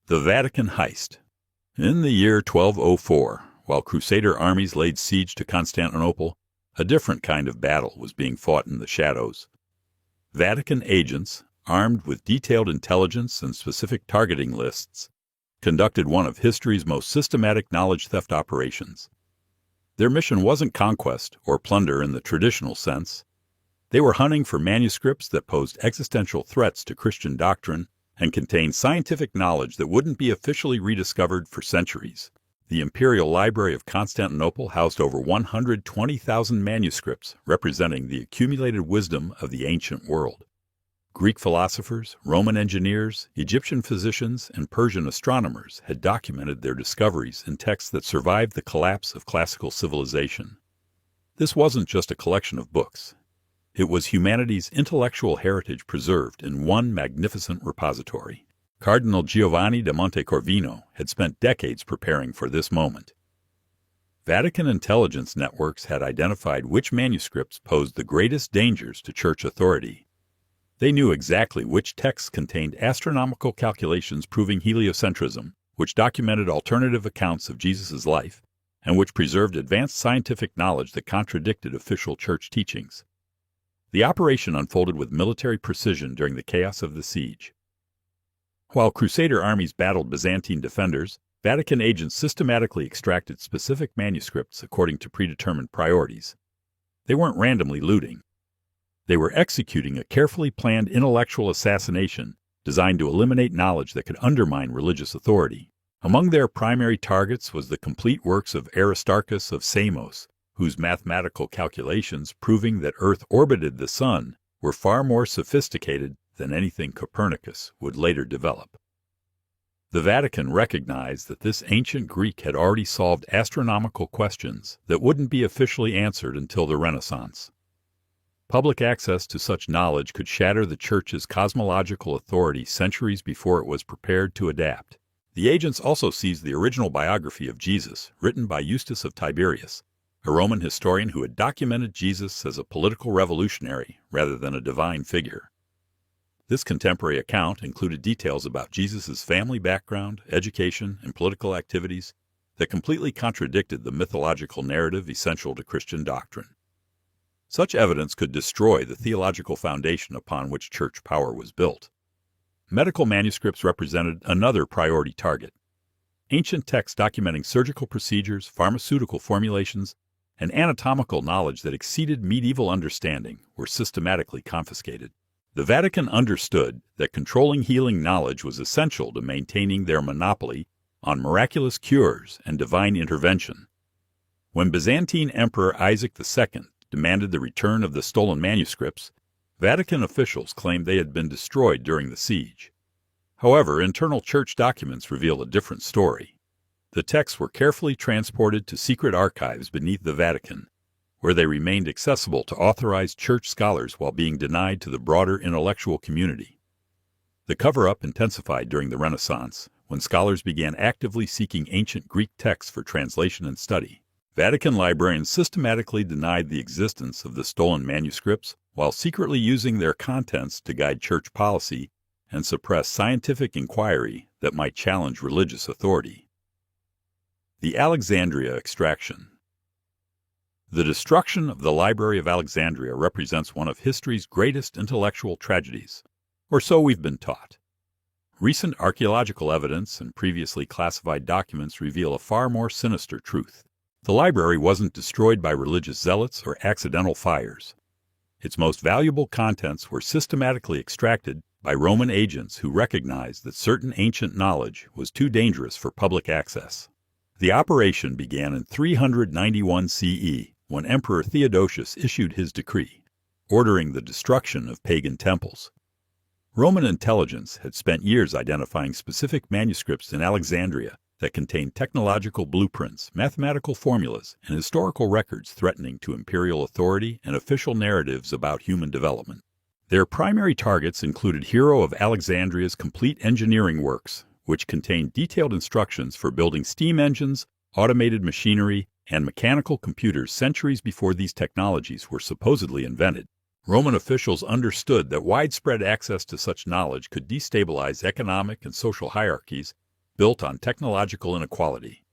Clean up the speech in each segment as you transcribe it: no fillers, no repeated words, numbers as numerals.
The Vatican Heist. In the year 1204, while Crusader armies laid siege to Constantinople, a different kind of battle was being fought in the shadows. Vatican agents, armed with detailed intelligence and specific targeting lists, conducted one of history's most systematic knowledge theft operations. Their mission wasn't conquest or plunder in the traditional sense. They were hunting for manuscripts that posed existential threats to Christian doctrine and contained scientific knowledge that wouldn't be officially rediscovered for centuries. The Imperial Library of Constantinople housed over 120,000 manuscripts representing the accumulated wisdom of the ancient world. Greek philosophers, Roman engineers, Egyptian physicians, and Persian astronomers had documented their discoveries in texts that survived the collapse of classical civilization. This wasn't just a collection of books. It was humanity's intellectual heritage preserved in one magnificent repository. Cardinal Giovanni da Montecorvino had spent decades preparing for this moment. Vatican intelligence networks had identified which manuscripts posed the greatest dangers to church authority. They knew exactly which texts contained astronomical calculations proving heliocentrism, which documented alternative accounts of Jesus' life, and which preserved advanced scientific knowledge that contradicted official church teachings. The operation unfolded with military precision during the chaos of the siege. While Crusader armies battled Byzantine defenders, Vatican agents systematically extracted specific manuscripts according to predetermined priorities. They weren't randomly looting. They were executing a carefully planned intellectual assassination designed to eliminate knowledge that could undermine religious authority. Among their primary targets was the complete works of Aristarchus of Samos, whose mathematical calculations proving that Earth orbited the Sun were far more sophisticated than anything Copernicus would later develop. The Vatican recognized that this ancient Greek had already solved astronomical questions that wouldn't be officially answered until the Renaissance. Public access to such knowledge could shatter the Church's cosmological authority centuries before it was prepared to adapt. The agents also seized the original biography of Jesus, written by Eustace of Tiberias, a Roman historian who had documented Jesus as a political revolutionary rather than a divine figure. This contemporary account included details about Jesus' family background, education, and political activities that completely contradicted the mythological narrative essential to Christian doctrine. Such evidence could destroy the theological foundation upon which church power was built. Medical manuscripts represented another priority target. Ancient texts documenting surgical procedures, pharmaceutical formulations, and anatomical knowledge that exceeded medieval understanding were systematically confiscated. The Vatican understood that controlling healing knowledge was essential to maintaining their monopoly on miraculous cures and divine intervention. When Byzantine Emperor Isaac II demanded the return of the stolen manuscripts, Vatican officials claimed they had been destroyed during the siege. However, internal church documents reveal a different story. The texts were carefully transported to secret archives beneath the Vatican, where they remained accessible to authorized church scholars while being denied to the broader intellectual community. The cover-up intensified during the Renaissance, when scholars began actively seeking ancient Greek texts for translation and study. Vatican librarians systematically denied the existence of the stolen manuscripts while secretly using their contents to guide church policy and suppress scientific inquiry that might challenge religious authority. The Alexandria Extraction. The destruction of the Library of Alexandria represents one of history's greatest intellectual tragedies, or so we've been taught. Recent archaeological evidence and previously classified documents reveal a far more sinister truth. The library wasn't destroyed by religious zealots or accidental fires. Its most valuable contents were systematically extracted by Roman agents who recognized that certain ancient knowledge was too dangerous for public access. The operation began in 391 CE, when Emperor Theodosius issued his decree, ordering the destruction of pagan temples. Roman intelligence had spent years identifying specific manuscripts in Alexandria that contained technological blueprints, mathematical formulas, and historical records threatening to imperial authority and official narratives about human development. Their primary targets included Hero of Alexandria's complete engineering works, which contained detailed instructions for building steam engines, automated machinery, and mechanical computers centuries before these technologies were supposedly invented. Roman officials understood that widespread access to such knowledge could destabilize economic and social hierarchies built on technological inequality.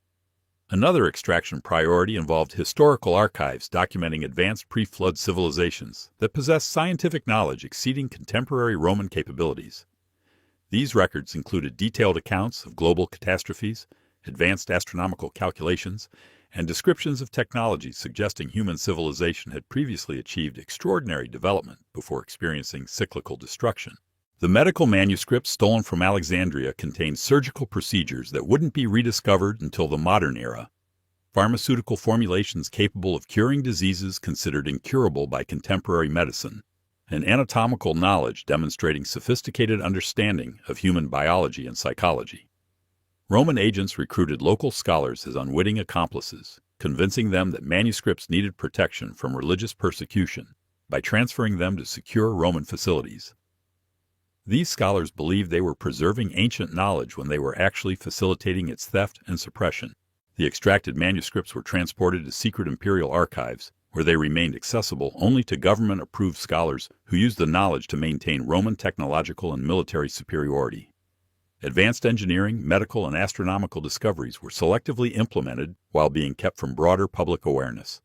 Another extraction priority involved historical archives documenting advanced pre-flood civilizations that possessed scientific knowledge exceeding contemporary Roman capabilities. These records included detailed accounts of global catastrophes, advanced astronomical calculations, and descriptions of technologies suggesting human civilization had previously achieved extraordinary development before experiencing cyclical destruction. The medical manuscripts stolen from Alexandria contained surgical procedures that wouldn't be rediscovered until the modern era, pharmaceutical formulations capable of curing diseases considered incurable by contemporary medicine, and anatomical knowledge demonstrating sophisticated understanding of human biology and psychology. Roman agents recruited local scholars as unwitting accomplices, convincing them that manuscripts needed protection from religious persecution by transferring them to secure Roman facilities. These scholars believed they were preserving ancient knowledge when they were actually facilitating its theft and suppression. The extracted manuscripts were transported to secret imperial archives, where they remained accessible only to government-approved scholars who used the knowledge to maintain Roman technological and military superiority. Advanced engineering, medical, and astronomical discoveries were selectively implemented while being kept from broader public awareness.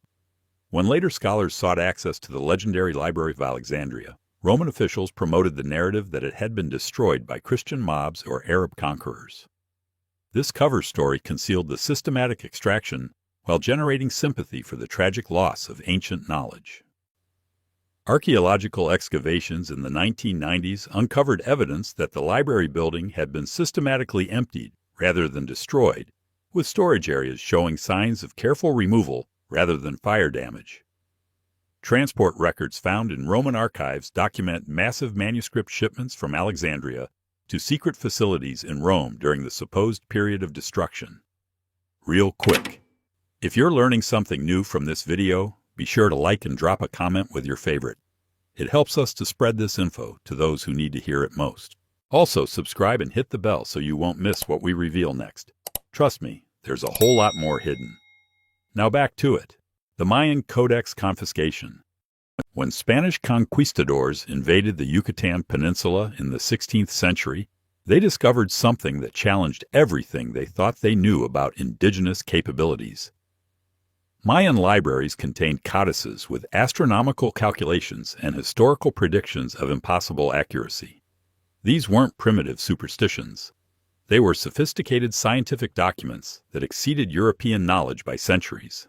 When later scholars sought access to the legendary Library of Alexandria, Roman officials promoted the narrative that it had been destroyed by Christian mobs or Arab conquerors. This cover story concealed the systematic extraction while generating sympathy for the tragic loss of ancient knowledge. Archaeological excavations in the 1990s uncovered evidence that the library building had been systematically emptied rather than destroyed, with storage areas showing signs of careful removal rather than fire damage. Transport records found in Roman archives document massive manuscript shipments from Alexandria to secret facilities in Rome during the supposed period of destruction. Real quick, if you're learning something new from this video, be sure to like and drop a comment with your favorite. It helps us to spread this info to those who need to hear it most. Also, subscribe and hit the bell so you won't miss what we reveal next. Trust me, there's a whole lot more hidden. Now back to it. The Mayan Codex confiscation. When Spanish conquistadors invaded the Yucatan Peninsula in the 16th century, they discovered something that challenged everything they thought they knew about indigenous capabilities. Mayan libraries contained codices with astronomical calculations and historical predictions of impossible accuracy. These weren't primitive superstitions. They were sophisticated scientific documents that exceeded European knowledge by centuries.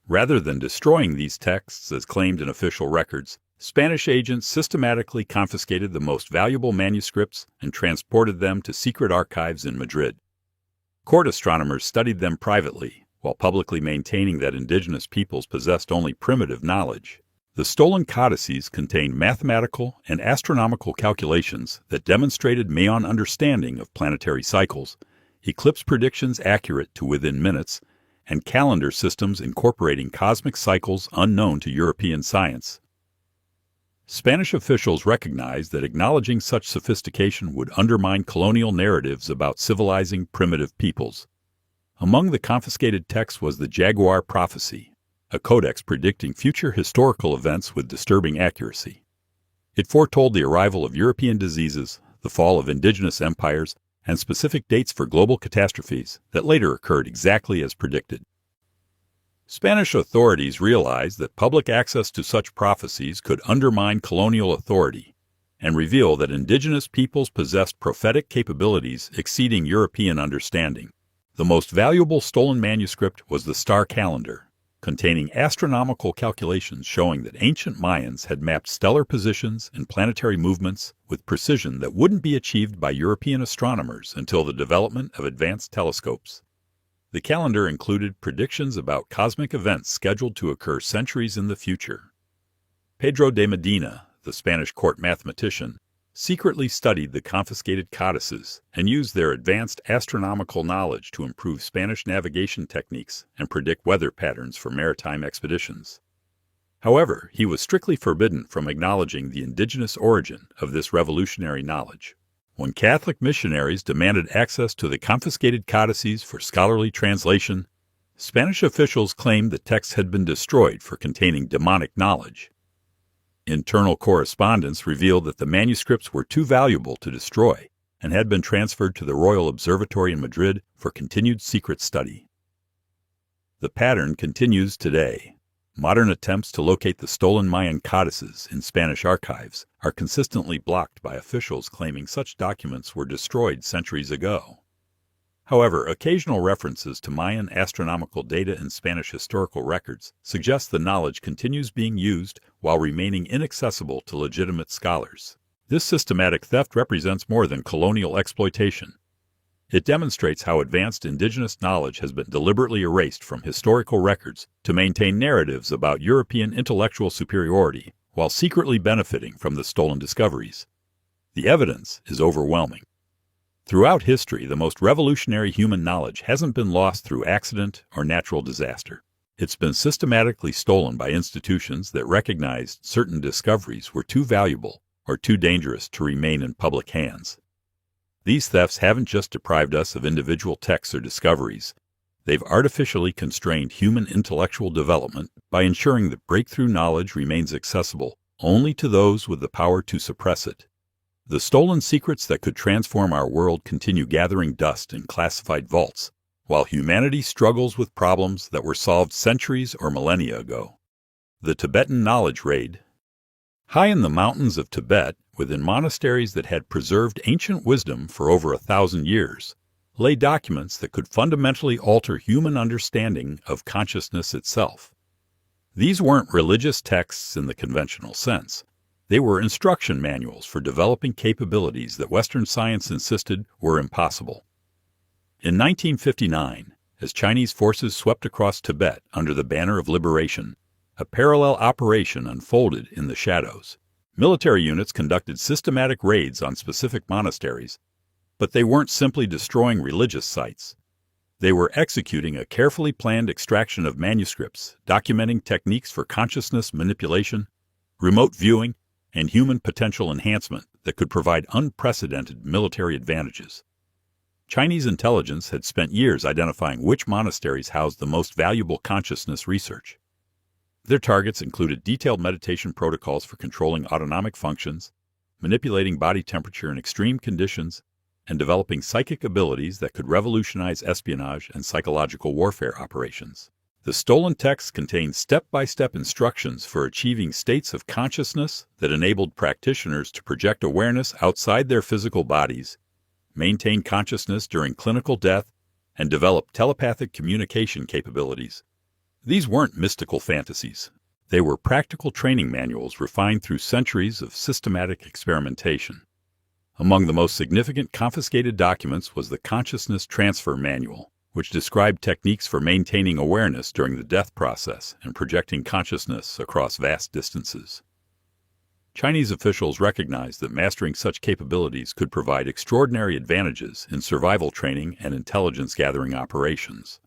Rather than destroying these texts as claimed in official records, Spanish agents systematically confiscated the most valuable manuscripts and transported them to secret archives in Madrid. Court astronomers studied them privately, while publicly maintaining that indigenous peoples possessed only primitive knowledge. The stolen codices contained mathematical and astronomical calculations that demonstrated Mayan understanding of planetary cycles, eclipse predictions accurate to within minutes, and calendar systems incorporating cosmic cycles unknown to European science. Spanish officials recognized that acknowledging such sophistication would undermine colonial narratives about civilizing primitive peoples. Among the confiscated texts was the Jaguar Prophecy, a codex predicting future historical events with disturbing accuracy. It foretold the arrival of European diseases, the fall of indigenous empires, and specific dates for global catastrophes that later occurred exactly as predicted. Spanish authorities realized that public access to such prophecies could undermine colonial authority and reveal that indigenous peoples possessed prophetic capabilities exceeding European understanding. The most valuable stolen manuscript was the star calendar, containing astronomical calculations showing that ancient Mayans had mapped stellar positions and planetary movements with precision that wouldn't be achieved by European astronomers until the development of advanced telescopes. The calendar included predictions about cosmic events scheduled to occur centuries in the future. Pedro de Medina, the Spanish court mathematician, secretly studied the confiscated codices and used their advanced astronomical knowledge to improve Spanish navigation techniques and predict weather patterns for maritime expeditions. However, he was strictly forbidden from acknowledging the indigenous origin of this revolutionary knowledge. When Catholic missionaries demanded access to the confiscated codices for scholarly translation, Spanish officials claimed the texts had been destroyed for containing demonic knowledge. Internal correspondence revealed that the manuscripts were too valuable to destroy, and had been transferred to the Royal Observatory in Madrid for continued secret study. The pattern continues today. Modern attempts to locate the stolen Mayan codices in Spanish archives are consistently blocked by officials claiming such documents were destroyed centuries ago. However, occasional references to Mayan astronomical data in Spanish historical records suggest the knowledge continues being used while remaining inaccessible to legitimate scholars. This systematic theft represents more than colonial exploitation. It demonstrates how advanced indigenous knowledge has been deliberately erased from historical records to maintain narratives about European intellectual superiority while secretly benefiting from the stolen discoveries. The evidence is overwhelming. Throughout history, the most revolutionary human knowledge hasn't been lost through accident or natural disaster. It's been systematically stolen by institutions that recognized certain discoveries were too valuable or too dangerous to remain in public hands. These thefts haven't just deprived us of individual texts or discoveries. They've artificially constrained human intellectual development by ensuring that breakthrough knowledge remains accessible only to those with the power to suppress it. The stolen secrets that could transform our world continue gathering dust in classified vaults, while humanity struggles with problems that were solved centuries or millennia ago. The Tibetan Knowledge Raid. High in the mountains of Tibet, within monasteries that had preserved ancient wisdom for over 1,000 years, lay documents that could fundamentally alter human understanding of consciousness itself. These weren't religious texts in the conventional sense. They were instruction manuals for developing capabilities that Western science insisted were impossible. In 1959, as Chinese forces swept across Tibet under the banner of liberation, a parallel operation unfolded in the shadows. Military units conducted systematic raids on specific monasteries, but they weren't simply destroying religious sites. They were executing a carefully planned extraction of manuscripts, documenting techniques for consciousness manipulation, remote viewing, and human potential enhancement that could provide unprecedented military advantages. Chinese intelligence had spent years identifying which monasteries housed the most valuable consciousness research. Their targets included detailed meditation protocols for controlling autonomic functions, manipulating body temperature in extreme conditions, and developing psychic abilities that could revolutionize espionage and psychological warfare operations. The stolen texts contained step-by-step instructions for achieving states of consciousness that enabled practitioners to project awareness outside their physical bodies, maintain consciousness during clinical death, and develop telepathic communication capabilities. These weren't mystical fantasies. They were practical training manuals refined through centuries of systematic experimentation. Among the most significant confiscated documents was the Consciousness Transfer Manual, which described techniques for maintaining awareness during the death process and projecting consciousness across vast distances. Chinese officials recognized that mastering such capabilities could provide extraordinary advantages in survival training and intelligence-gathering operations.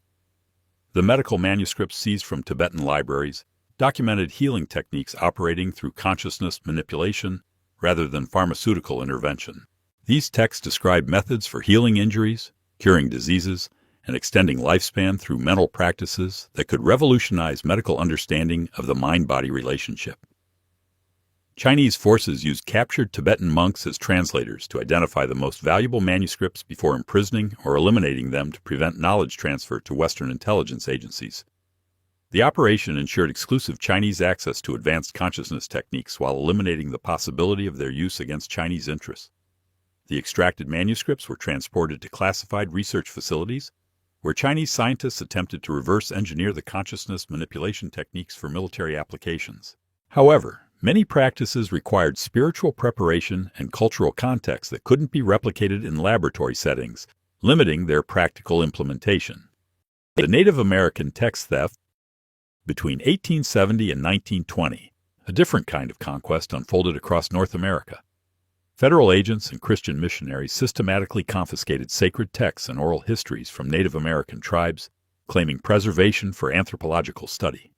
The medical manuscripts seized from Tibetan libraries documented healing techniques operating through consciousness manipulation rather than pharmaceutical intervention. These texts describe methods for healing injuries, curing diseases, and extending lifespan through mental practices that could revolutionize medical understanding of the mind-body relationship. Chinese forces used captured Tibetan monks as translators to identify the most valuable manuscripts before imprisoning or eliminating them to prevent knowledge transfer to Western intelligence agencies. The operation ensured exclusive Chinese access to advanced consciousness techniques while eliminating the possibility of their use against Chinese interests. The extracted manuscripts were transported to classified research facilities, where Chinese scientists attempted to reverse engineer the consciousness manipulation techniques for military applications. However, many practices required spiritual preparation and cultural context that couldn't be replicated in laboratory settings, limiting their practical implementation. The Native American text theft. Between 1870 and 1920, a different kind of conquest unfolded across North America. Federal agents and Christian missionaries systematically confiscated sacred texts and oral histories from Native American tribes, claiming preservation for anthropological study.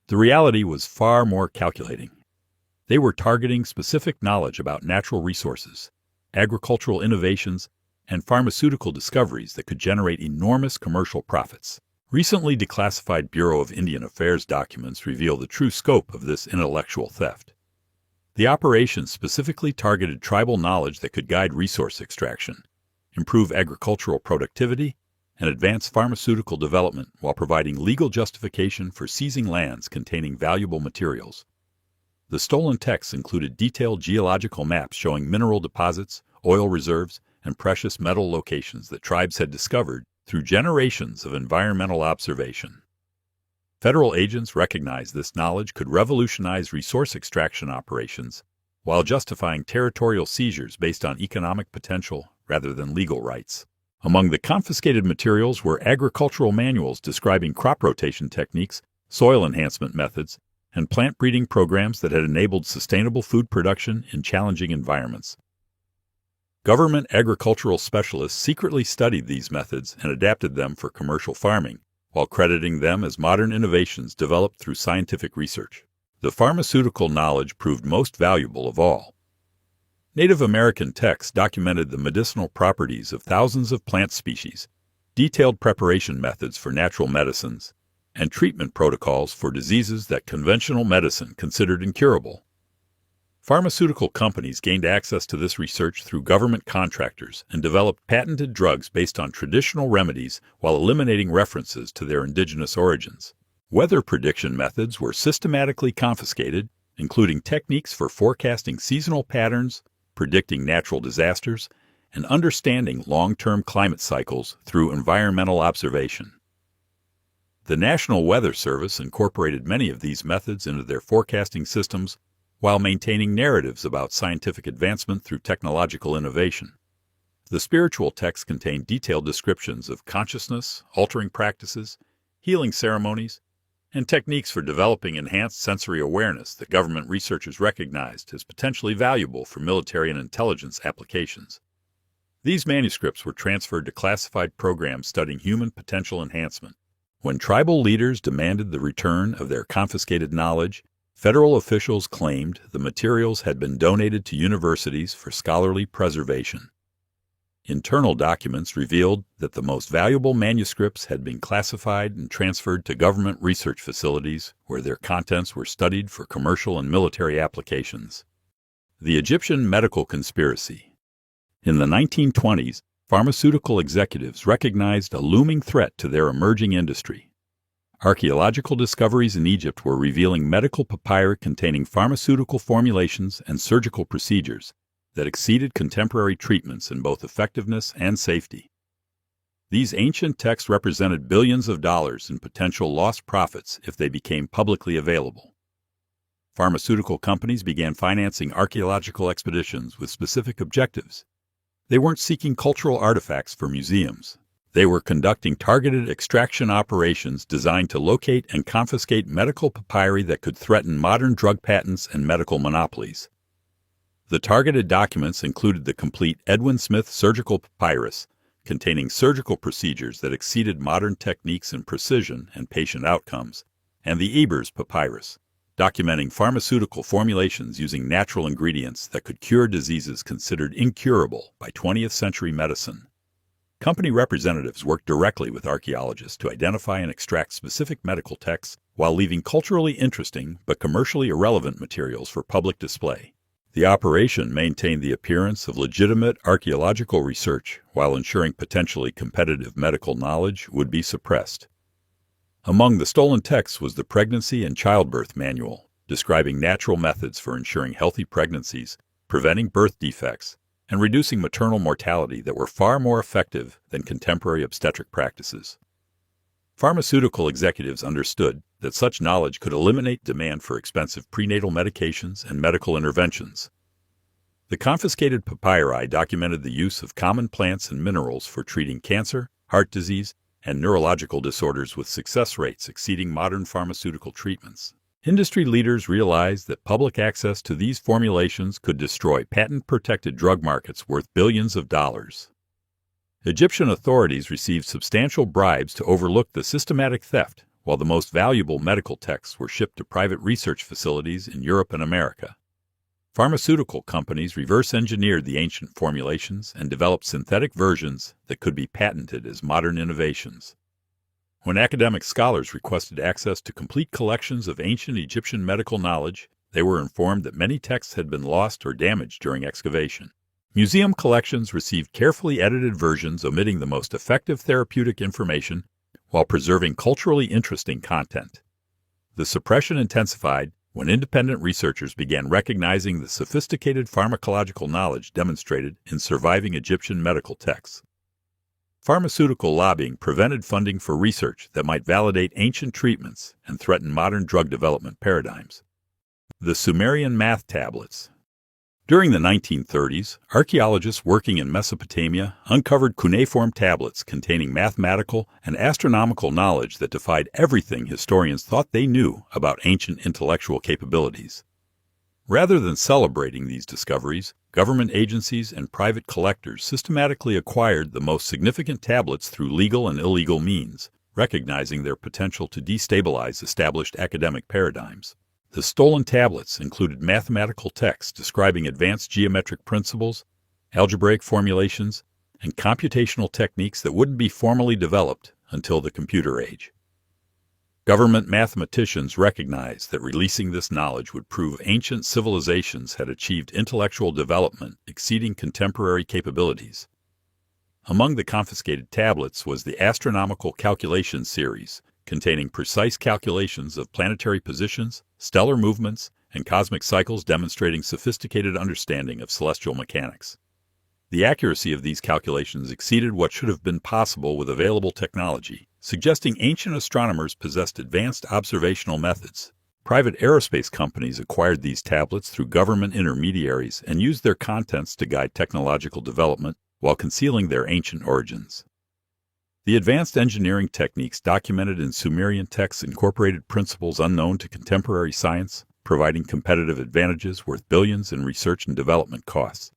The reality was far more calculating. They were targeting specific knowledge about natural resources, agricultural innovations, and pharmaceutical discoveries that could generate enormous commercial profits. Recently declassified Bureau of Indian Affairs documents reveal the true scope of this intellectual theft. The operation specifically targeted tribal knowledge that could guide resource extraction, improve agricultural productivity, and advance pharmaceutical development while providing legal justification for seizing lands containing valuable materials. The stolen texts included detailed geological maps showing mineral deposits, oil reserves, and precious metal locations that tribes had discovered through generations of environmental observation. Federal agents recognized this knowledge could revolutionize resource extraction operations while justifying territorial seizures based on economic potential rather than legal rights. Among the confiscated materials were agricultural manuals describing crop rotation techniques, soil enhancement methods, and plant breeding programs that had enabled sustainable food production in challenging environments. Government agricultural specialists secretly studied these methods and adapted them for commercial farming, while crediting them as modern innovations developed through scientific research. The pharmaceutical knowledge proved most valuable of all. Native American texts documented the medicinal properties of thousands of plant species, detailed preparation methods for natural medicines, and treatment protocols for diseases that conventional medicine considered incurable. Pharmaceutical companies gained access to this research through government contractors and developed patented drugs based on traditional remedies while eliminating references to their indigenous origins. Weather prediction methods were systematically confiscated, including techniques for forecasting seasonal patterns, predicting natural disasters, and understanding long-term climate cycles through environmental observation. The National Weather Service incorporated many of these methods into their forecasting systems while maintaining narratives about scientific advancement through technological innovation. The spiritual texts contain detailed descriptions of consciousness, altering practices, healing ceremonies, and techniques for developing enhanced sensory awareness that government researchers recognized as potentially valuable for military and intelligence applications. These manuscripts were transferred to classified programs studying human potential enhancement. When tribal leaders demanded the return of their confiscated knowledge, federal officials claimed the materials had been donated to universities for scholarly preservation. Internal documents revealed that the most valuable manuscripts had been classified and transferred to government research facilities where their contents were studied for commercial and military applications. The Egyptian medical conspiracy. In the 1920s, pharmaceutical executives recognized a looming threat to their emerging industry. Archaeological discoveries in Egypt were revealing medical papyri containing pharmaceutical formulations and surgical procedures that exceeded contemporary treatments in both effectiveness and safety. These ancient texts represented billions of dollars in potential lost profits if they became publicly available. Pharmaceutical companies began financing archaeological expeditions with specific objectives. They weren't seeking cultural artifacts for museums. They were conducting targeted extraction operations designed to locate and confiscate medical papyri that could threaten modern drug patents and medical monopolies. The targeted documents included the complete Edwin Smith surgical papyrus, containing surgical procedures that exceeded modern techniques in precision and patient outcomes, and the Ebers papyrus, documenting pharmaceutical formulations using natural ingredients that could cure diseases considered incurable by 20th century medicine. Company representatives worked directly with archaeologists to identify and extract specific medical texts while leaving culturally interesting but commercially irrelevant materials for public display. The operation maintained the appearance of legitimate archaeological research while ensuring potentially competitive medical knowledge would be suppressed. Among the stolen texts was the Pregnancy and Childbirth Manual, describing natural methods for ensuring healthy pregnancies, preventing birth defects, and reducing maternal mortality that were far more effective than contemporary obstetric practices. Pharmaceutical executives understood that such knowledge could eliminate demand for expensive prenatal medications and medical interventions. The confiscated papyri documented the use of common plants and minerals for treating cancer, heart disease, and neurological disorders with success rates exceeding modern pharmaceutical treatments. Industry leaders realized that public access to these formulations could destroy patent-protected drug markets worth billions of dollars. Egyptian authorities received substantial bribes to overlook the systematic theft, while the most valuable medical texts were shipped to private research facilities in Europe and America. Pharmaceutical companies reverse-engineered the ancient formulations and developed synthetic versions that could be patented as modern innovations. When academic scholars requested access to complete collections of ancient Egyptian medical knowledge, they were informed that many texts had been lost or damaged during excavation. Museum collections received carefully edited versions omitting the most effective therapeutic information while preserving culturally interesting content. The suppression intensified when independent researchers began recognizing the sophisticated pharmacological knowledge demonstrated in surviving Egyptian medical texts. Pharmaceutical lobbying prevented funding for research that might validate ancient treatments and threaten modern drug development paradigms. The Sumerian math tablets. During the 1930s, archaeologists working in Mesopotamia uncovered cuneiform tablets containing mathematical and astronomical knowledge that defied everything historians thought they knew about ancient intellectual capabilities. Rather than celebrating these discoveries, government agencies and private collectors systematically acquired the most significant tablets through legal and illegal means, recognizing their potential to destabilize established academic paradigms. The stolen tablets included mathematical texts describing advanced geometric principles, algebraic formulations, and computational techniques that wouldn't be formally developed until the computer age. Government mathematicians recognized that releasing this knowledge would prove ancient civilizations had achieved intellectual development exceeding contemporary capabilities. Among the confiscated tablets was the Astronomical Calculation series, containing precise calculations of planetary positions, stellar movements, and cosmic cycles demonstrating sophisticated understanding of celestial mechanics. The accuracy of these calculations exceeded what should have been possible with available technology, suggesting ancient astronomers possessed advanced observational methods. Private aerospace companies acquired these tablets through government intermediaries and used their contents to guide technological development while concealing their ancient origins. The advanced engineering techniques documented in Sumerian texts incorporated principles unknown to contemporary science, providing competitive advantages worth billions in research and development costs.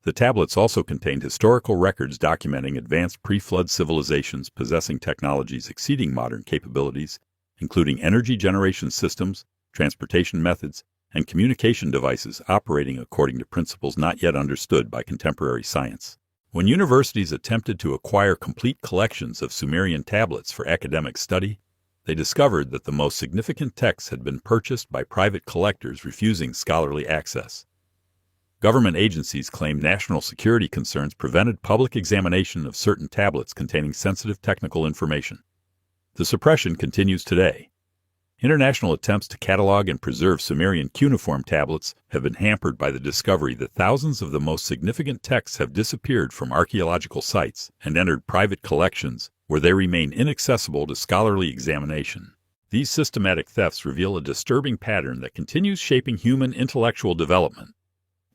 The tablets also contained historical records documenting advanced pre-flood civilizations possessing technologies exceeding modern capabilities, including energy generation systems, transportation methods, and communication devices operating according to principles not yet understood by contemporary science. When universities attempted to acquire complete collections of Sumerian tablets for academic study, they discovered that the most significant texts had been purchased by private collectors refusing scholarly access. Government agencies claimed national security concerns prevented public examination of certain tablets containing sensitive technical information. The suppression continues today. International attempts to catalog and preserve Sumerian cuneiform tablets have been hampered by the discovery that thousands of the most significant texts have disappeared from archaeological sites and entered private collections, where they remain inaccessible to scholarly examination. These systematic thefts reveal a disturbing pattern that continues shaping human intellectual development.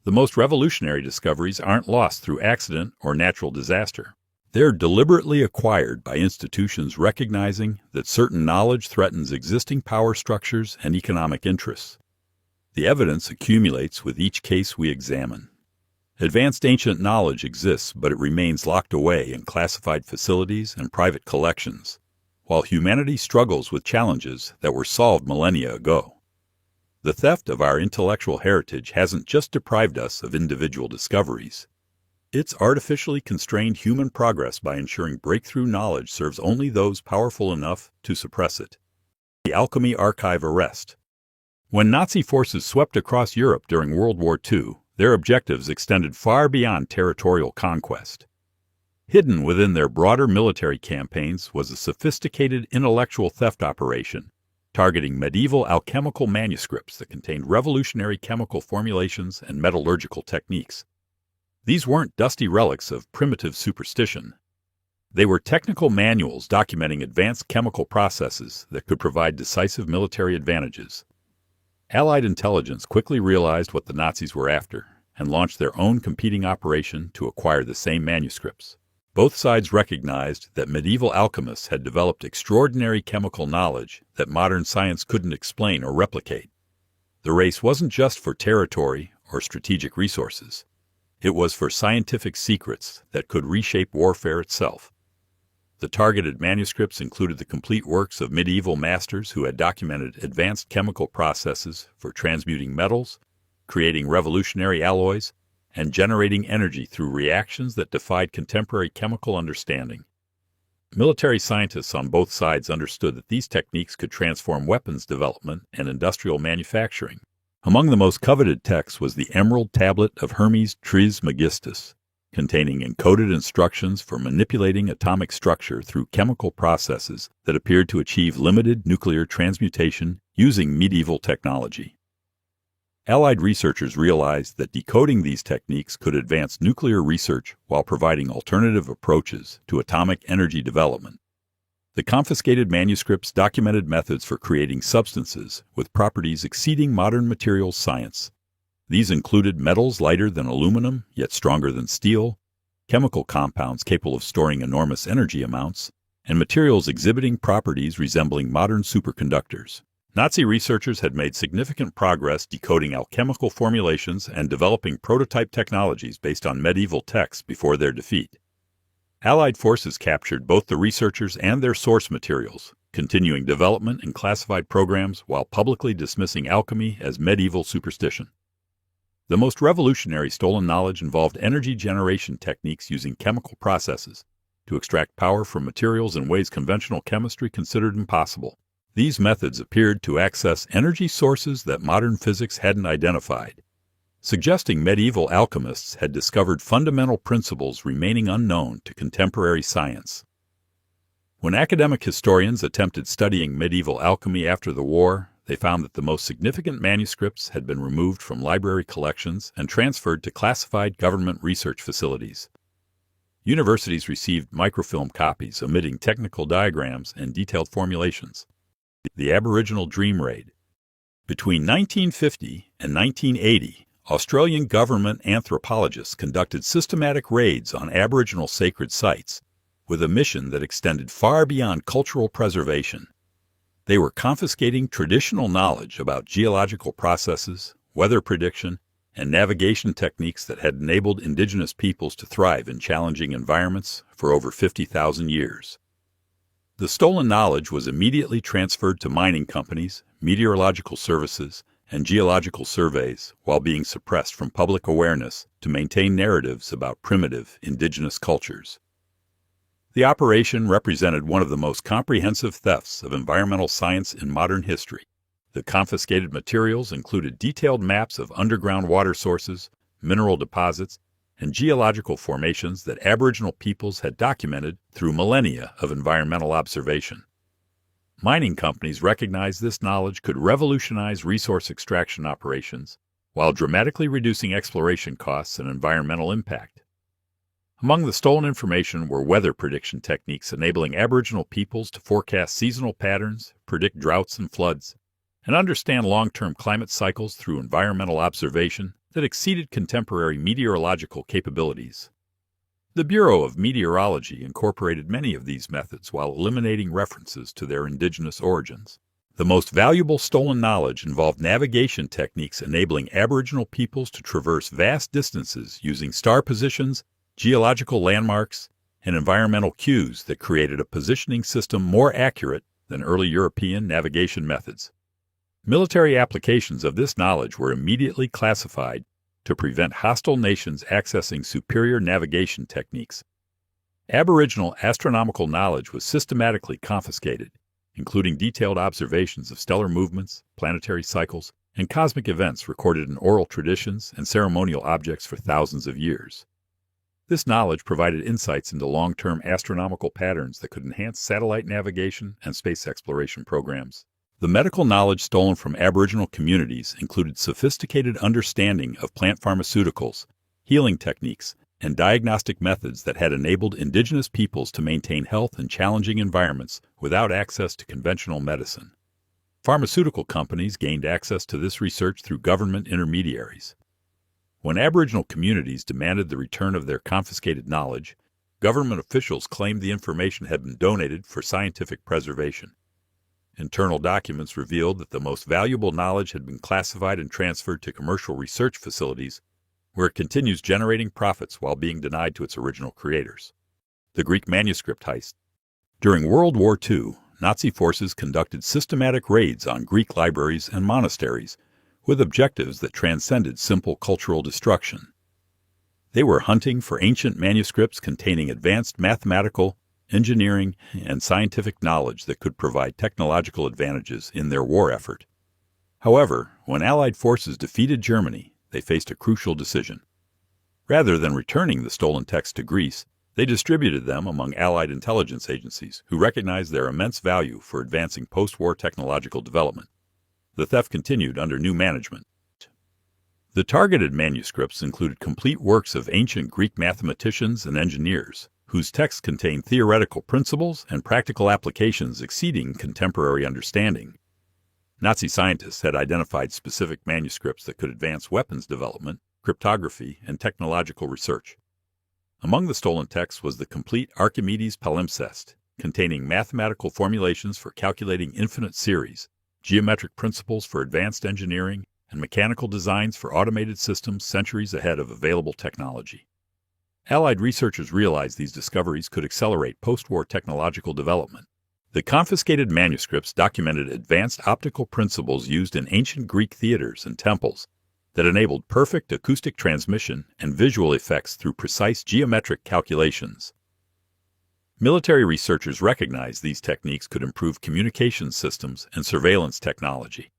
The most revolutionary discoveries aren't lost through accident or natural disaster. They're deliberately acquired by institutions recognizing that certain knowledge threatens existing power structures and economic interests. The evidence accumulates with each case we examine. Advanced ancient knowledge exists, but it remains locked away in classified facilities and private collections, while humanity struggles with challenges that were solved millennia ago. The theft of our intellectual heritage hasn't just deprived us of individual discoveries. It's artificially constrained human progress by ensuring breakthrough knowledge serves only those powerful enough to suppress it. The Alchemy Archive arrest. When Nazi forces swept across Europe during World War II, their objectives extended far beyond territorial conquest. Hidden within their broader military campaigns was a sophisticated intellectual theft operation, targeting medieval alchemical manuscripts that contained revolutionary chemical formulations and metallurgical techniques. These weren't dusty relics of primitive superstition. They were technical manuals documenting advanced chemical processes that could provide decisive military advantages. Allied intelligence quickly realized what the Nazis were after and launched their own competing operation to acquire the same manuscripts. Both sides recognized that medieval alchemists had developed extraordinary chemical knowledge that modern science couldn't explain or replicate. The race wasn't just for territory or strategic resources. It was for scientific secrets that could reshape warfare itself. The targeted manuscripts included the complete works of medieval masters who had documented advanced chemical processes for transmuting metals, creating revolutionary alloys, and generating energy through reactions that defied contemporary chemical understanding. Military scientists on both sides understood that these techniques could transform weapons development and industrial manufacturing. Among the most coveted texts was the Emerald Tablet of Hermes Trismegistus, containing encoded instructions for manipulating atomic structure through chemical processes that appeared to achieve limited nuclear transmutation using medieval technology. Allied researchers realized that decoding these techniques could advance nuclear research while providing alternative approaches to atomic energy development. The confiscated manuscripts documented methods for creating substances with properties exceeding modern materials science. These included metals lighter than aluminum, yet stronger than steel, chemical compounds capable of storing enormous energy amounts, and materials exhibiting properties resembling modern superconductors. Nazi researchers had made significant progress decoding alchemical formulations and developing prototype technologies based on medieval texts before their defeat. Allied forces captured both the researchers and their source materials, continuing development in classified programs while publicly dismissing alchemy as medieval superstition. The most revolutionary stolen knowledge involved energy generation techniques using chemical processes to extract power from materials in ways conventional chemistry considered impossible. These methods appeared to access energy sources that modern physics hadn't identified, suggesting medieval alchemists had discovered fundamental principles remaining unknown to contemporary science. When academic historians attempted studying medieval alchemy after the war, they found that the most significant manuscripts had been removed from library collections and transferred to classified government research facilities. Universities received microfilm copies omitting technical diagrams and detailed formulations. The Aboriginal Dream Raid. Between 1950 and 1980, Australian government anthropologists conducted systematic raids on Aboriginal sacred sites, with a mission that extended far beyond cultural preservation. They were confiscating traditional knowledge about geological processes, weather prediction, and navigation techniques that had enabled indigenous peoples to thrive in challenging environments for over 50,000 years. The stolen knowledge was immediately transferred to mining companies, meteorological services, and geological surveys, while being suppressed from public awareness to maintain narratives about primitive indigenous cultures. The operation represented one of the most comprehensive thefts of environmental science in modern history. The confiscated materials included detailed maps of underground water sources, mineral deposits, and geological formations that Aboriginal peoples had documented through millennia of environmental observation. Mining companies recognized this knowledge could revolutionize resource extraction operations while dramatically reducing exploration costs and environmental impact. Among the stolen information were weather prediction techniques enabling Aboriginal peoples to forecast seasonal patterns, predict droughts and floods, and understand long-term climate cycles through environmental observation that exceeded contemporary meteorological capabilities. The Bureau of Meteorology incorporated many of these methods while eliminating references to their indigenous origins. The most valuable stolen knowledge involved navigation techniques enabling Aboriginal peoples to traverse vast distances using star positions, geological landmarks, and environmental cues that created a positioning system more accurate than early European navigation methods. Military applications of this knowledge were immediately classified to prevent hostile nations accessing superior navigation techniques. Aboriginal astronomical knowledge was systematically confiscated, including detailed observations of stellar movements, planetary cycles, and cosmic events recorded in oral traditions and ceremonial objects for thousands of years. This knowledge provided insights into long-term astronomical patterns that could enhance satellite navigation and space exploration programs. The medical knowledge stolen from Aboriginal communities included sophisticated understanding of plant pharmaceuticals, healing techniques, and diagnostic methods that had enabled indigenous peoples to maintain health in challenging environments without access to conventional medicine. Pharmaceutical companies gained access to this research through government intermediaries. When Aboriginal communities demanded the return of their confiscated knowledge, government officials claimed the information had been donated for scientific preservation. Internal documents revealed that the most valuable knowledge had been classified and transferred to commercial research facilities, where it continues generating profits while being denied to its original creators. The Greek manuscript heist. During World War II, Nazi forces conducted systematic raids on Greek libraries and monasteries, with objectives that transcended simple cultural destruction. They were hunting for ancient manuscripts containing advanced mathematical, engineering, and scientific knowledge that could provide technological advantages in their war effort. However, when Allied forces defeated Germany, they faced a crucial decision. Rather than returning the stolen texts to Greece, they distributed them among Allied intelligence agencies who recognized their immense value for advancing post-war technological development. The theft continued under new management. The targeted manuscripts included complete works of ancient Greek mathematicians and engineers, whose texts contained theoretical principles and practical applications exceeding contemporary understanding. Nazi scientists had identified specific manuscripts that could advance weapons development, cryptography, and technological research. Among the stolen texts was the complete Archimedes palimpsest, containing mathematical formulations for calculating infinite series, geometric principles for advanced engineering, and mechanical designs for automated systems centuries ahead of available technology. Allied researchers realized these discoveries could accelerate post-war technological development. The confiscated manuscripts documented advanced optical principles used in ancient Greek theaters and temples that enabled perfect acoustic transmission and visual effects through precise geometric calculations. Military researchers recognized these techniques could improve communication systems and surveillance technology.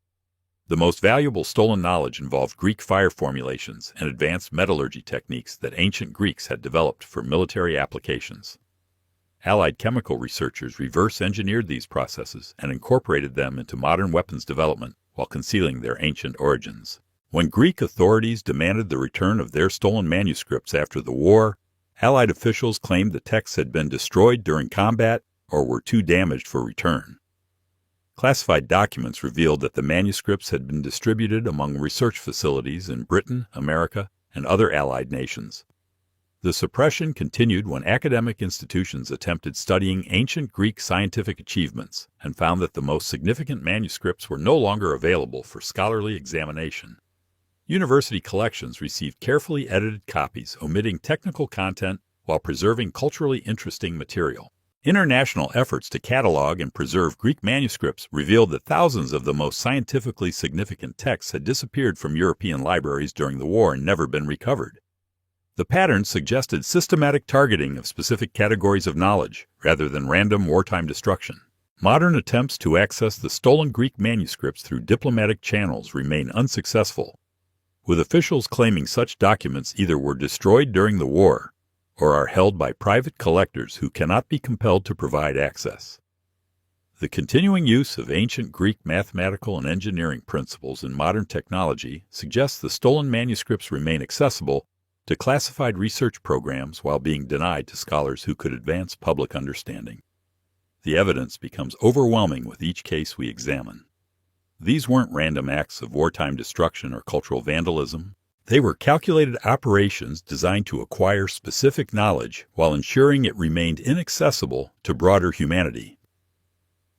The most valuable stolen knowledge involved Greek fire formulations and advanced metallurgy techniques that ancient Greeks had developed for military applications. Allied chemical researchers reverse-engineered these processes and incorporated them into modern weapons development while concealing their ancient origins. When Greek authorities demanded the return of their stolen manuscripts after the war, Allied officials claimed the texts had been destroyed during combat or were too damaged for return. Classified documents revealed that the manuscripts had been distributed among research facilities in Britain, America, and other Allied nations. The suppression continued when academic institutions attempted studying ancient Greek scientific achievements and found that the most significant manuscripts were no longer available for scholarly examination. University collections received carefully edited copies omitting technical content while preserving culturally interesting material. International efforts to catalog and preserve Greek manuscripts revealed that thousands of the most scientifically significant texts had disappeared from European libraries during the war and never been recovered. The pattern suggested systematic targeting of specific categories of knowledge, rather than random wartime destruction. Modern attempts to access the stolen Greek manuscripts through diplomatic channels remain unsuccessful, with officials claiming such documents either were destroyed during the war or are held by private collectors who cannot be compelled to provide access. The continuing use of ancient Greek mathematical and engineering principles in modern technology suggests the stolen manuscripts remain accessible to classified research programs while being denied to scholars who could advance public understanding. The evidence becomes overwhelming with each case we examine. These weren't random acts of wartime destruction or cultural vandalism. They were calculated operations designed to acquire specific knowledge while ensuring it remained inaccessible to broader humanity.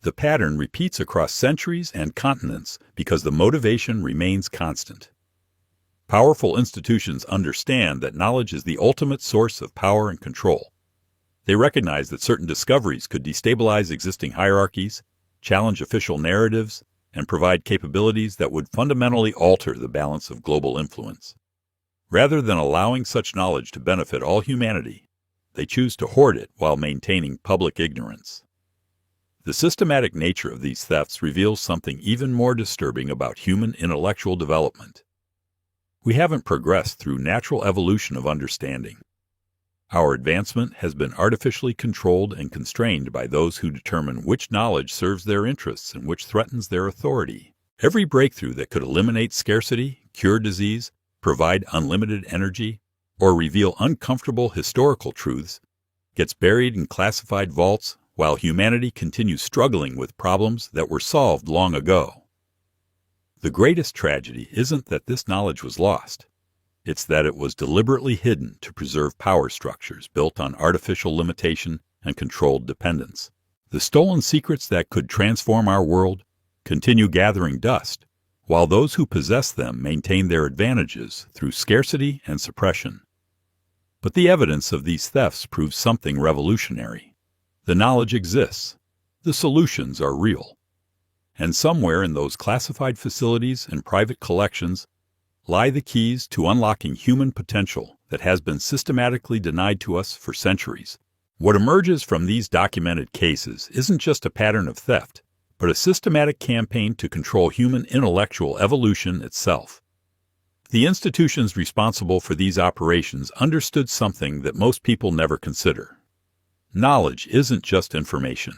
The pattern repeats across centuries and continents because the motivation remains constant. Powerful institutions understand that knowledge is the ultimate source of power and control. They recognize that certain discoveries could destabilize existing hierarchies, challenge official narratives, and provide capabilities that would fundamentally alter the balance of global influence. Rather than allowing such knowledge to benefit all humanity, they choose to hoard it while maintaining public ignorance. The systematic nature of these thefts reveals something even more disturbing about human intellectual development. We haven't progressed through natural evolution of understanding. Our advancement has been artificially controlled and constrained by those who determine which knowledge serves their interests and which threatens their authority. Every breakthrough that could eliminate scarcity, cure disease, provide unlimited energy, or reveal uncomfortable historical truths gets buried in classified vaults while humanity continues struggling with problems that were solved long ago. The greatest tragedy isn't that this knowledge was lost. It's that it was deliberately hidden to preserve power structures built on artificial limitation and controlled dependence. The stolen secrets that could transform our world continue gathering dust, while those who possess them maintain their advantages through scarcity and suppression. But the evidence of these thefts proves something revolutionary. The knowledge exists. The solutions are real. And somewhere in those classified facilities and private collections lie the keys to unlocking human potential that has been systematically denied to us for centuries. What emerges from these documented cases isn't just a pattern of theft, but a systematic campaign to control human intellectual evolution itself. The institutions responsible for these operations understood something that most people never consider. Knowledge isn't just information.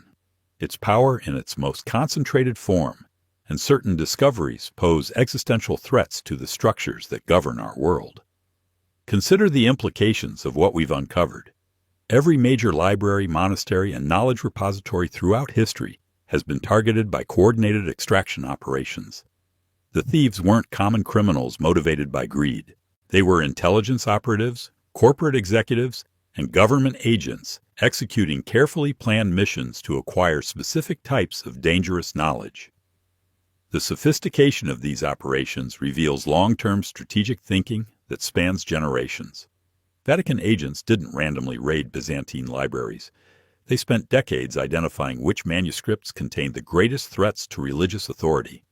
It's power in its most concentrated form, and certain discoveries pose existential threats to the structures that govern our world. Consider the implications of what we've uncovered. Every major library, monastery, and knowledge repository throughout history has been targeted by coordinated extraction operations. The thieves weren't common criminals motivated by greed. They were intelligence operatives, corporate executives, and government agents executing carefully planned missions to acquire specific types of dangerous knowledge. The sophistication of these operations reveals long-term strategic thinking that spans generations. Vatican agents didn't randomly raid Byzantine libraries. They spent decades identifying which manuscripts contained the greatest threats to religious authority.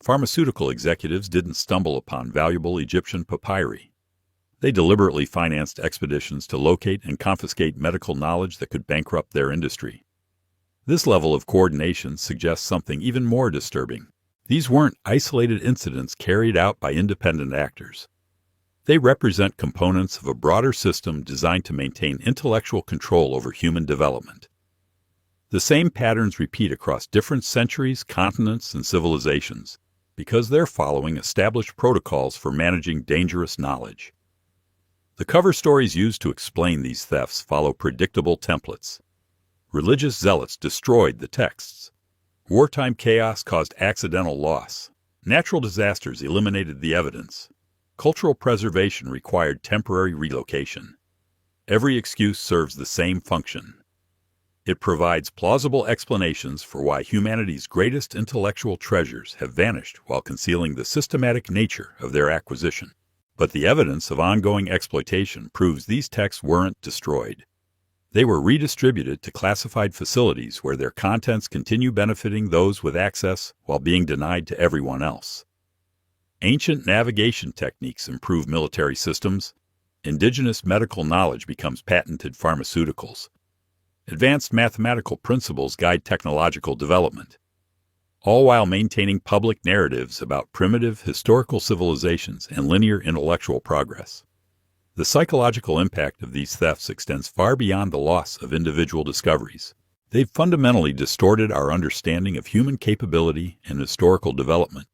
Pharmaceutical executives didn't stumble upon valuable Egyptian papyri. They deliberately financed expeditions to locate and confiscate medical knowledge that could bankrupt their industry. This level of coordination suggests something even more disturbing. These weren't isolated incidents carried out by independent actors. They represent components of a broader system designed to maintain intellectual control over human development. The same patterns repeat across different centuries, continents, and civilizations, because they're following established protocols for managing dangerous knowledge. The cover stories used to explain these thefts follow predictable templates. Religious zealots destroyed the texts. Wartime chaos caused accidental loss. Natural disasters eliminated the evidence. Cultural preservation required temporary relocation. Every excuse serves the same function. It provides plausible explanations for why humanity's greatest intellectual treasures have vanished while concealing the systematic nature of their acquisition. But the evidence of ongoing exploitation proves these texts weren't destroyed. They were redistributed to classified facilities where their contents continue benefiting those with access while being denied to everyone else. Ancient navigation techniques improve military systems. Indigenous medical knowledge becomes patented pharmaceuticals. Advanced mathematical principles guide technological development, all while maintaining public narratives about primitive historical civilizations and linear intellectual progress. The psychological impact of these thefts extends far beyond the loss of individual discoveries. They've fundamentally distorted our understanding of human capability and historical development.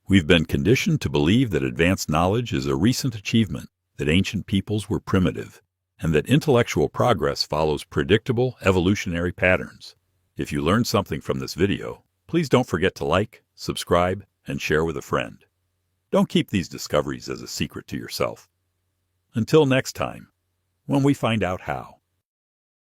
We've been conditioned to believe that advanced knowledge is a recent achievement, that ancient peoples were primitive, and that intellectual progress follows predictable evolutionary patterns. If you learned something from this video, please don't forget to like, subscribe, and share with a friend. Don't keep these discoveries as a secret to yourself. Until next time, when we find out how.